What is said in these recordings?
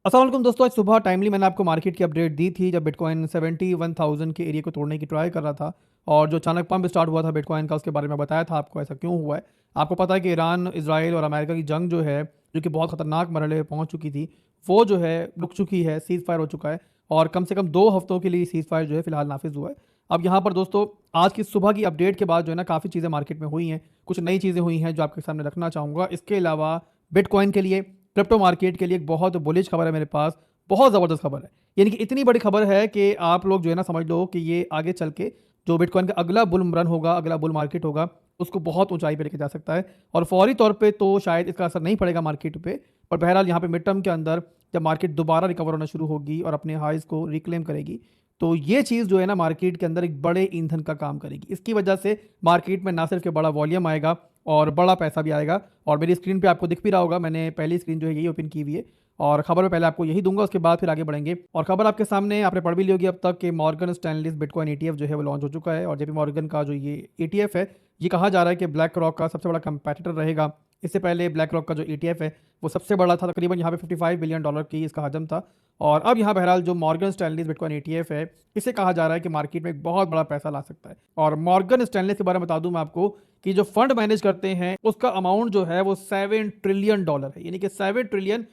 अस्सलाम वालेकुम दोस्तों, आज सुबह टाइमली मैंने आपको मार्केट की अपडेट दी थी जब बिटकॉइन 71,000 के एरिया को तोड़ने की ट्राई कर रहा था। और जो अचानक पंप स्टार्ट हुआ था बिटकॉइन का, उसके बारे में बताया था आपको ऐसा क्यों हुआ है। आपको पता है कि ईरान, इजराइल और अमेरिका की जंग जो है, जो कि बहुत खतरनाक मरहले पे पहुंच चुकी थी, वो जो है रुक चुकी है, सीज फायर हो चुका है। और कम से कम 2 हफ्तों के लिए सीज फायर जो है फिलहाल नाफिज हुआ है। अब यहाँ पर दोस्तों, आज की सुबह की अपडेट के बाद जो है ना, काफ़ी चीज़ें मार्केट में हुई हैं, कुछ नई चीज़ें हुई हैं जो आपके सामने रखना चाहूँगा। इसके अलावा बिटकॉइन के लिए, क्रिप्टो मार्केट के लिए एक बहुत बुलिश खबर है मेरे पास। बहुत ज़बरदस्त खबर है, यानी कि इतनी बड़ी खबर है कि आप लोग जो है ना समझ लो कि ये आगे चल के जो बिटकॉइन का अगला बुल रन होगा, अगला बुल मार्केट होगा, उसको बहुत ऊंचाई पे लेके जा सकता है। और फौरी तौर पे तो शायद इसका असर नहीं पड़ेगा मार्केट पे, पर बहरहाल यहाँ पे मिड टर्म के अंदर जब मार्केट दोबारा रिकवर होना शुरू होगी और अपने हाइज को रिक्लेम करेगी, तो ये चीज़ जो है ना मार्केट के अंदर एक बड़े ईंधन का काम करेगी। इसकी वजह से मार्केट में ना सिर्फ के बड़ा वॉल्यूम आएगा और बड़ा पैसा भी आएगा। और मेरी स्क्रीन पे आपको दिख भी रहा होगा, मैंने पहली स्क्रीन जो है यही ओपन की हुई है और खबर में पहले आपको यही दूंगा, उसके बाद फिर आगे बढ़ेंगे। और खबर आपके सामने आपने पढ़ भी ली होगी अब तक कि मॉर्गन स्टैनली बिटकॉइन ईटीएफ जो है वो लॉन्च हो चुका है। और जेपी मॉर्गन का जो ये ईटीएफ है, ये कहा जा रहा है कि ब्लैक रॉक का सबसे बड़ा कंपेटिटर रहेगा। इससे पहले ब्लैक रॉक का जो ईटीएफ है वो सबसे बड़ा था, तकरीबन यहाँ पे $55 बिलियन की इसका हजम था। और अब यहाँ बहरहाल जो मॉर्गन स्टैनली बिटकॉइन ईटीएफ है, इसे कहा जा रहा है कि मार्केट में एक बहुत बड़ा पैसा ला सकता है। और मॉर्गन स्टैनली के बारे में बता दूं मैं आपको कि जो फंड मैनेज करते हैं उसका अमाउंट जो है वो $7 ट्रिलियन है, यानी कि $7 ट्रिलियन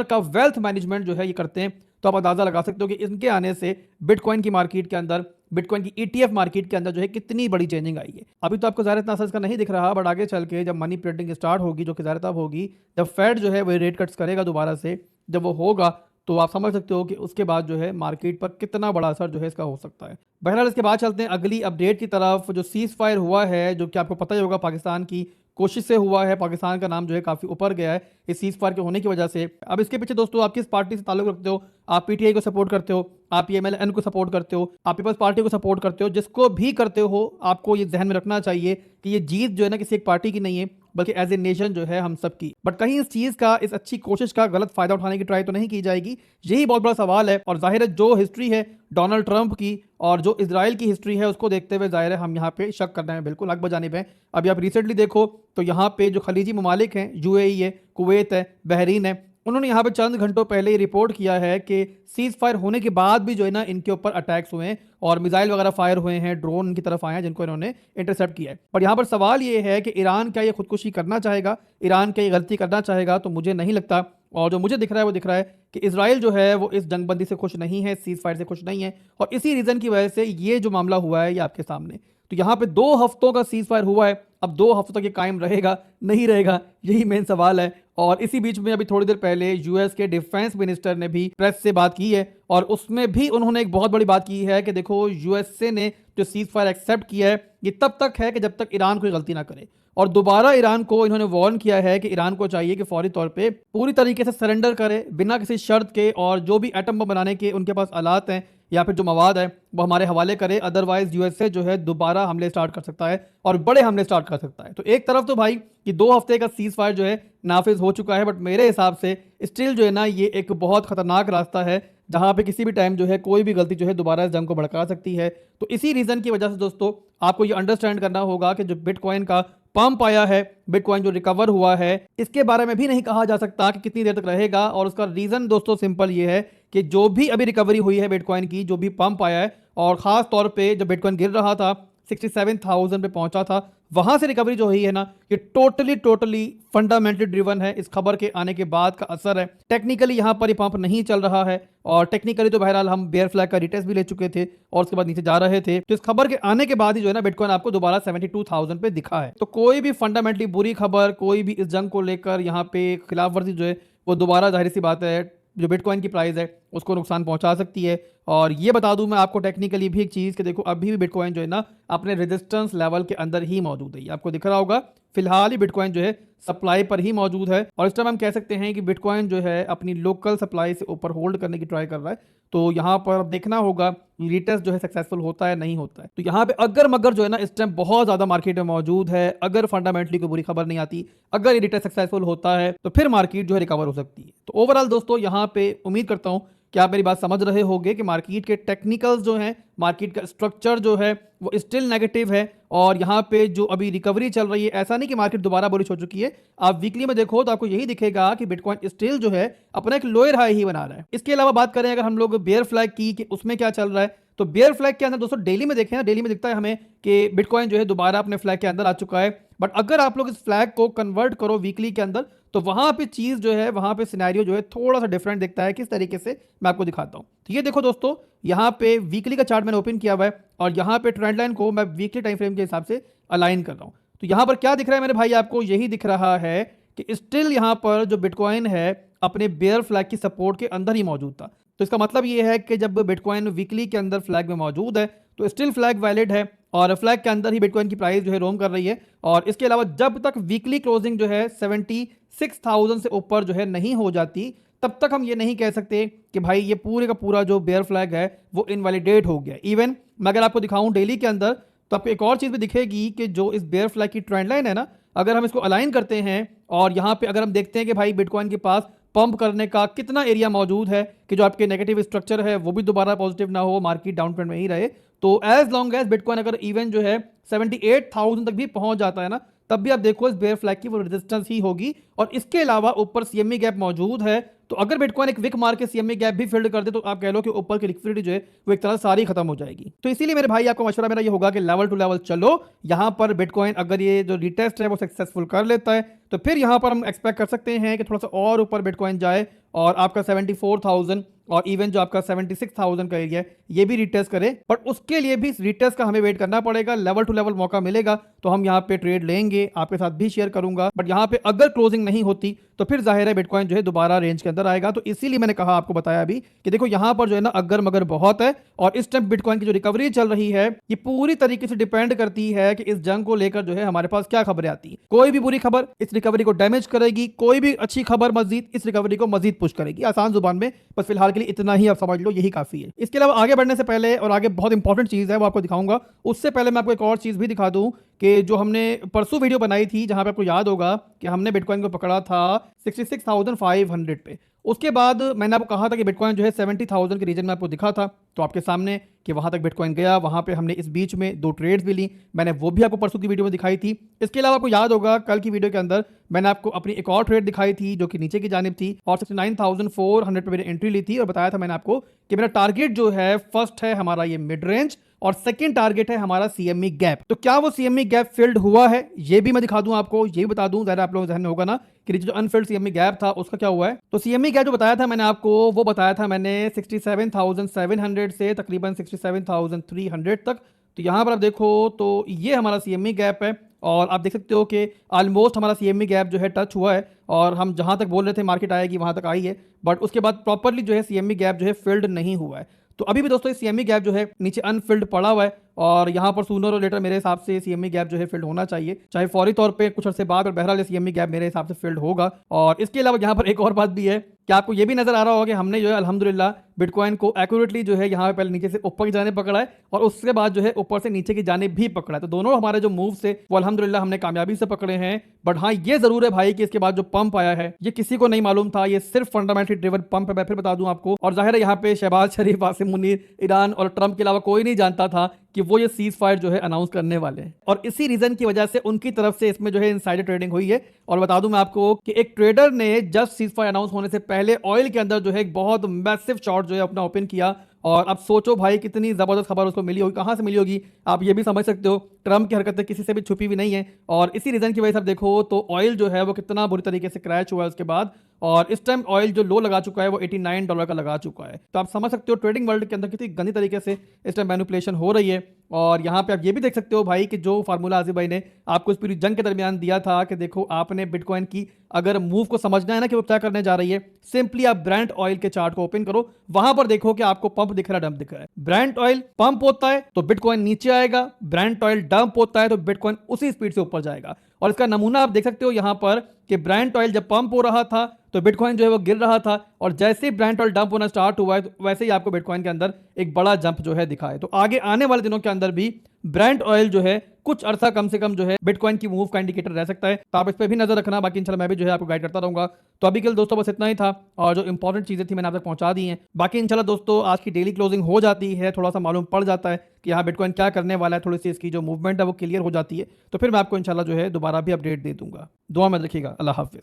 का वेल्थ मैनेजमेंट जो है ये करते हैं। तो आप अंदाजा लगा सकते हो कि इनके आने से बिटकॉइन की मार्केट के अंदर, बिटकॉइन की ईटीएफ मार्केट के अंदर जो है कितनी बड़ी चेंजिंग आई है। अभी तो आपको ज़्यादा इतना असर इसका नहीं दिख रहा, बट आगे चल के जब मनी प्रिंटिंग स्टार्ट होगी, जो कि ज़्यादा तब होगी जब फेड जो है वो रेट कट्स करेगा दोबारा से, जब वो होगा तो आप समझ सकते हो कि उसके बाद जो है मार्केट पर कितना बड़ा असर जो है इसका हो सकता है। बहरहाल इसके बाद चलते हैं अगली अपडेट की तरफ। जो सीज फायर हुआ है, जो कि आपको पता ही होगा पाकिस्तान की कोशिश से हुआ है, पाकिस्तान का नाम जो है काफ़ी ऊपर गया है इस सीज फायर के होने की वजह से। अब इसके पीछे दोस्तों आप किस पार्टी से ताल्लुक रखते हो? आप पीटीआई को सपोर्ट करते हो, आप पीएमएलएन को सपोर्ट करते हो, आप पीपल्स पार्टी को सपोर्ट करते हो, जिसको भी करते हो आपको ये ध्यान में रखना चाहिए कि ये जीत जो है ना किसी एक पार्टी की नहीं है, बल्कि एज ए नेशन जो है हम सब की। बट कहीं इस चीज का, इस अच्छी कोशिश का गलत फायदा उठाने की ट्राई तो नहीं की जाएगी, यही बहुत बड़ा सवाल है। और जाहिर है जो हिस्ट्री है डोनाल्ड ट्रंप की और जो इसराइल की हिस्ट्री है, उसको देखते हुए जाहिर है हम यहाँ पे शक करने में बिल्कुल हक बजानिब है। अभी आप रिसेंटली देखो तो यहाँ पे जो खलीजी ममालिक हैं, यूएई है, कुवैत है, बहरीन है, उन्होंने यहाँ पे चंद घंटों पहले ही रिपोर्ट किया है कि सीज फायर होने के बाद भी जो है ना इनके ऊपर अटैक्स हुए हैं और मिसाइल वगैरह फायर हुए हैं, ड्रोन इनकी तरफ आए हैं जिनको इन्होंने इंटरसेप्ट किया है। पर यहाँ पर सवाल ये है कि ईरान क्या ये खुदकुशी करना चाहेगा, ईरान क्या ये गलती करना चाहेगा? तो मुझे नहीं लगता। और जो मुझे दिख रहा है वो दिख रहा है कि इसराइल जो है वो इस जंगबंदी से खुश नहीं है, सीज फायर से खुश नहीं है, और इसी रीजन की वजह से ये जो मामला हुआ है ये आपके सामने। तो यहाँ पे 2 हफ्तों का सीज फायर हुआ है, अब 2 हफ्तों तक ये कायम रहेगा नहीं रहेगा, यही मेन सवाल है। और इसी बीच में अभी थोड़ी देर पहले यूएस के डिफेंस मिनिस्टर ने भी प्रेस से बात की है और उसमें भी उन्होंने एक बहुत बड़ी बात की है कि देखो यूएसए ने जो सीज फायर एक्सेप्ट किया है ये तब तक है कि जब तक ईरान कोई गलती ना करे। और दोबारा ईरान को इन्होंने वार्न किया है कि ईरान को चाहिए कि फौरी तौर पे पूरी तरीके से सरेंडर करे बिना किसी शर्त के, और जो भी एटम बम बनाने के उनके पास आलात हैं या फिर जो मवाद है वो हमारे हवाले करे। अदरवाइज यूएसए जो है दोबारा हमले स्टार्ट कर सकता है और बड़े हमले स्टार्ट कर सकता है। तो एक तरफ तो भाई ये 2 हफ्ते का सीज फायर जो है नाफिज हो चुका है, बट मेरे हिसाब से स्टिल जो है ना ये एक बहुत खतरनाक रास्ता है जहां पे किसी भी टाइम जो है कोई भी गलती जो है दोबारा इस जंग को भड़का सकती है। तो इसी रीजन की वजह से दोस्तों आपको ये अंडरस्टैंड करना होगा कि जो बिटकॉइन का पंप आया है, बिटकॉइन जो रिकवर हुआ है, इसके बारे में भी नहीं कहा जा सकता कि कितनी देर तक रहेगा। और उसका रीजन दोस्तों सिंपल ये है कि जो भी अभी रिकवरी हुई है बिटकॉइन की, जो भी पंप आया है, और खास तौर पे जब बिटकॉइन गिर रहा था 67,000 पे पहुंचा था, वहां से रिकवरी जो हुई है ना, ये टोटली फंडामेंटली ड्रिवन है। इस खबर के आने के बाद का असर है। टेक्निकली यहां पर ये पंप नहीं चल रहा है, और टेक्निकली तो बहरहाल हम बेयर फ्लैग का रिटेस्ट भी ले चुके थे और उसके बाद नीचे जा रहे थे। तो इस खबर के आने के बाद ही जो है ना बिटकॉइन आपको दोबारा 72,000 पे दिखा है। तो कोई भी फंडामेंटली बुरी खबर, कोई भी इस जंग को लेकर यहाँ पे खिलाफ वर्जी जो है वो दोबारा जाहिर सी बात है जो बिटकॉइन की प्राइस है उसको नुकसान पहुंचा सकती है। और ये बता दूं मैं आपको टेक्निकली भी एक चीज़ कि देखो अभी भी बिटकॉइन जो है ना अपने रेजिस्टेंस लेवल के अंदर ही मौजूद है। आपको दिख रहा होगा फिलहाल ही बिटकॉइन जो है सप्लाई पर ही मौजूद है, और इस टाइम हम कह सकते हैं कि बिटकॉइन जो है अपनी लोकल सप्लाई से ऊपर होल्ड करने की ट्राई कर रहा है। तो यहाँ पर देखना होगा रिटेस्ट जो है सक्सेसफुल होता है नहीं होता है। तो यहाँ पे अगर मगर जो है ना इस टाइम बहुत ज्यादा मार्केट में मौजूद है, अगर फंडामेंटली कोई बुरी खबर नहीं आती, अगर ये रिटेस्ट सक्सेसफुल होता है तो फिर मार्केट जो है रिकवर हो सकती है। तो ओवरऑल दोस्तों यहाँ पे उम्मीद करता हूँ क्या आप मेरी बात समझ रहे होंगे कि मार्केट के टेक्निकल्स जो हैं, मार्केट का स्ट्रक्चर जो है वो स्टिल नेगेटिव है और यहाँ पे जो अभी रिकवरी चल रही है, ऐसा नहीं कि मार्केट दोबारा बुलिश हो चुकी है। आप वीकली में देखो तो आपको यही दिखेगा कि बिटकॉइन स्टिल जो है अपना एक लोअर हाई ही बना रहा है। इसके अलावा बात करें अगर हम लोग बेयर फ्लैग की कि उसमें क्या चल रहा है, तो बेयर फ्लैग के अंदर दोस्तों डेली में देखें ना, डेली में दिखता है हमें कि बिटकॉइन जो है दोबारा अपने फ्लैग के अंदर आ चुका है। बट अगर आप लोग इस फ्लैग को कन्वर्ट करो वीकली के अंदर, तो वहां पे चीज जो है, वहां पे सिनेरियो जो है थोड़ा सा डिफरेंट दिखता है। किस तरीके से, मैं आपको दिखाता हूं। तो ये देखो दोस्तों, यहाँ पे वीकली का चार्ट मैंने ओपन किया हुआ है और यहाँ पे ट्रेंड लाइन को मैं वीकली टाइम फ्रेम के हिसाब से अलाइन कर रहा हूँ। तो यहाँ पर क्या दिख रहा है मेरे भाई, आपको यही दिख रहा है कि स्टिल यहाँ पर जो बिटकॉइन है अपने बेयर फ्लैग की सपोर्ट के अंदर ही मौजूद था। तो इसका मतलब ये है कि जब बिटकॉइन वीकली के अंदर फ्लैग में मौजूद है तो स्टिल फ्लैग वैलिड है और फ्लैग के अंदर ही बिटकॉइन की प्राइस जो है रोम कर रही है। और इसके अलावा जब तक वीकली क्लोजिंग जो है 76,000 से ऊपर जो है नहीं हो जाती, तब तक हम ये नहीं कह सकते कि भाई ये पूरे का पूरा जो बेयर फ्लैग है वो इनवैलिडेट हो गया। इवन मैं अगर आपको दिखाऊं डेली के अंदर, तो आपको एक और चीज़ भी दिखेगी कि जो इस बेयर फ्लैग की ट्रेंड लाइन है ना, अगर हम इसको अलाइन करते हैं और यहाँ पे अगर हम देखते हैं कि भाई बिटकॉइन के पास पंप करने का कितना एरिया मौजूद है कि जो आपके नेगेटिव स्ट्रक्चर है वो भी दोबारा पॉजिटिव ना हो, मार्केट डाउन ट्रेंड में ही रहे, तो एज लॉन्ग एज बिटकॉइन अगर इवन जो है 78,000 तक भी पहुंच जाता है ना, तब भी आप देखो इस बेयर फ्लैग की वो रेजिस्टेंस ही होगी। और इसके अलावा ऊपर सीएमई गैप मौजूद है, तो अगर बिटकॉइन एक विक मार के सीएमई गैप भी फिल्ड कर दे, तो आप कह लो कि ऊपर की लिक्विडिटी जो है वो एक तरह से सारी खत्म हो जाएगी। तो इसीलिए मेरे भाई आपको मशवरा मेरा ये होगा कि लेवल टू लेवल चलो। यहाँ पर बिटकॉइन अगर ये जो रिटेस्ट है वो सक्सेसफुल कर लेता है, तो फिर यहाँ पर हम एक्सपेक्ट कर सकते हैं कि थोड़ा सा और ऊपर बिटकॉइन जाए और आपका 74,000 और इवन जो आपका 76,000 का एरिया है ये भी रिटेस्ट करे। बट उसके लिए भी रिटेस्ट का हमें वेट करना पड़ेगा, लेवल टू लेवल मौका मिलेगा तो हम यहाँ पे ट्रेड लेंगे, आपके साथ भी शेयर करूंगा। बट यहाँ पे अगर क्लोजिंग नहीं होती तो फिर जाहिर है बिटकॉइन जो है दोबारा रेंज के अंदर आएगा। तो इसीलिए मैंने कहा, आपको बताया अभी कि देखो यहाँ पर जो है ना अगर मगर बहुत है और इस टाइम बिटकॉइन की जो रिकवरी चल रही है ये पूरी तरीके से डिपेंड करती है कि इस जंग को लेकर जो है हमारे पास क्या खबरें आती है। कोई भी बुरी खबर इस रिकवरी को डैमेज करेगी, कोई भी अच्छी खबर मजीद इस रिकवरी को मजीद पुश करेगी। आसान जुबान में बस फिलहाल के लिए इतना ही आप समझ लो, यही काफी है। इसके अलावा आगे बढ़ने से पहले, और आगे बहुत इंपॉर्टेंट चीज है वो आपको दिखाऊंगा, उससे पहले मैं आपको एक और चीज भी दिखा दूं कि जो हमने परसों वीडियो बनाई थी जहां पे आपको याद होगा कि हमने बिटकॉइन को पकड़ा था 66,500 पे। उसके बाद मैंने आपको कहा था कि बिटकॉइन जो है 70,000 के रीजन में आपको दिखा था, तो आपके सामने कि वहां तक बिटकॉइन गया, वहां पे हमने इस बीच में 2 ट्रेड्स भी ली, मैंने वो भी आपको परसों की वीडियो में दिखाई थी। इसके अलावा आपको याद होगा कल की वीडियो के अंदर मैंने आपको अपनी एक और ट्रेड दिखाई थी जो कि नीचे की जानिब थी और 69,400 पे मैंने एंट्री ली थी और बताया था मैंने आपको कि मेरा टारगेट जो है फर्स्ट है हमारा ये मिड रेंज और सेकंड टारगेट है हमारा सीएमई गैप। तो क्या वो सीएमई गैप फिल्ड हुआ है ये भी मैं दिखा दूं आपको, ये भी बता दूं, जरा आप लोगों के ध्यान में होगा ना कि जो अनफिल्ड सीएमई गैप था उसका क्या हुआ है। तो सीएमई गैप जो बताया था मैंने आपको, वो बताया था मैंने 67,700 से तकरीबन 67,300 तक। तो यहां पर आप देखो तो ये हमारा सीएमई गैप है और आप देख सकते हो कि ऑलमोस्ट हमारा सीएमई गैप जो है टच हुआ है और हम जहां तक बोल रहे थे मार्केट आएगी वहां तक आई है, बट उसके बाद प्रॉपरली जो है सीएमई गैप जो है फिल्ड नहीं हुआ है। तो अभी भी दोस्तों ये सीएमई गैप जो है नीचे अनफिल्ड पड़ा हुआ है और यहाँ पर सूनर और लेटर मेरे हिसाब से सीएमई गैप जो है फिल्ड होना चाहिए, चाहे फौरी तौर पे कुछ अर्से बाद, और बहरहाल सीएमई गैप मेरे हिसाब से फिल्ड होगा। और इसके अलावा यहाँ पर एक और बात भी है कि आपको ये भी नजर आ रहा होगा कि हमने जो है अल्हम्दुलिल्लाह बिटकॉइन को एक्यूरेटली जो है यहाँ पे पहले नीचे से ऊपर की जाने पकड़ा है और उसके बाद जो है ऊपर से नीचे की जाने भी पकड़ा है। तो दोनों हमारे जो मूव से वो अल्हम्दुलिल्लाह हमने कामयाबी से पकड़े हैं। बट हाँ ये जरूर है भाई कि इसके बाद जो पंप आया है ये किसी को नहीं मालूम था, ये सिर्फ फंडामेंटली ड्रिवन पंप है, मैं फिर बता दूं आपको। और जाहिर है यहाँ पे शहबाज शरीफ, आसिम मुनीर, ईरान और ट्रंप के अलावा कोई नहीं जानता था कि वो ये सीज फायर जो है अनाउंस करने वाले हैं और इसी रीजन की वजह से उनकी तरफ से इसमें जो है इनसाइडर ट्रेडिंग हुई है। और बता दूं मैं आपको कि एक ट्रेडर ने जस्ट सीज फायर अनाउंस होने से पहले ऑयल के अंदर जो है एक बहुत मैसिव शॉर्ट जो है अपना ओपन किया और अब सोचो भाई कितनी जबरदस्त खबर उसको मिली होगी, कहां से मिली होगी आप ये भी समझ सकते हो। ट्रंप की हरकतें किसी से भी छुपी हुई नहीं है और इसी रीजन की वजह से आप देखो तो ऑयल जो है वो कितना बुरी तरीके से क्रैश हुआ है उसके बाद, और इस टाइम ऑयल जो लो लगा चुका है वो $89 का लगा चुका है। तो आप समझ सकते हो ट्रेडिंग वर्ल्ड के अंदर कितनी गंदी तरीके से इस टाइम मैनिपुलेशन हो रही है। और यहाँ पे आप ये भी देख सकते हो भाई कि जो फार्मूला आसिफ भाई ने आपको इस पूरी जंग के दरमियान दिया था कि देखो आपने बिटकॉइन की अगर मूव को समझना है ना कि वो क्या करने जा रही है, सिंपली आप ब्रेंट ऑयल के चार्ट को ओपन करो, वहां पर देखो कि आपको पंप दिख रहा है, डंप दिख रहा है। ब्रेंट ऑयल पंप होता है तो बिटकॉइन नीचे आएगा, ब्रेंट ऑयल डंप होता है तो बिटकॉइन उसी स्पीड से ऊपर जाएगा। और इसका नमूना आप देख सकते हो यहाँ पर कि ब्रेंट ऑयल जब पंप हो रहा था तो बिटकॉइन जो है वो गिर रहा था और जैसे ही ब्रेंट ऑयल डंप होना स्टार्ट हुआ है तो वैसे ही आपको बिटकॉइन के अंदर एक बड़ा जंप जो है दिखा है। तो आगे आने वाले दिनों के अंदर भी ब्रेंट ऑयल जो है कुछ अर्सा कम से कम जो है बिटकॉइन की मूव का इंडिकेटर रह सकता है, तो आप इस पर भी नजर रखना। बाकी इंशाल्लाह मैं भी जो है आपको गाइड करता रहूंगा। तो अभी के लिए दोस्तों बस इतना ही था, और जो इंपॉर्टेंट चीजें थी मैंने आप तक पहुंचा दी हैं। बाकी इंशाल्लाह दोस्तों आज की डेली क्लोजिंग हो जाती है, थोड़ा सा मालूम पड़ जाता है कि यहाँ बिटकॉइन क्या करने वाला है, थोड़ी सी इसकी जो मूवमेंट है वो क्लियर हो जाती है, तो फिर मैं आपको इंशाल्लाह जो है दोबारा भी अपडेट दे दूंगा। दुआ में रखिएगा। अल्लाह हाफिज।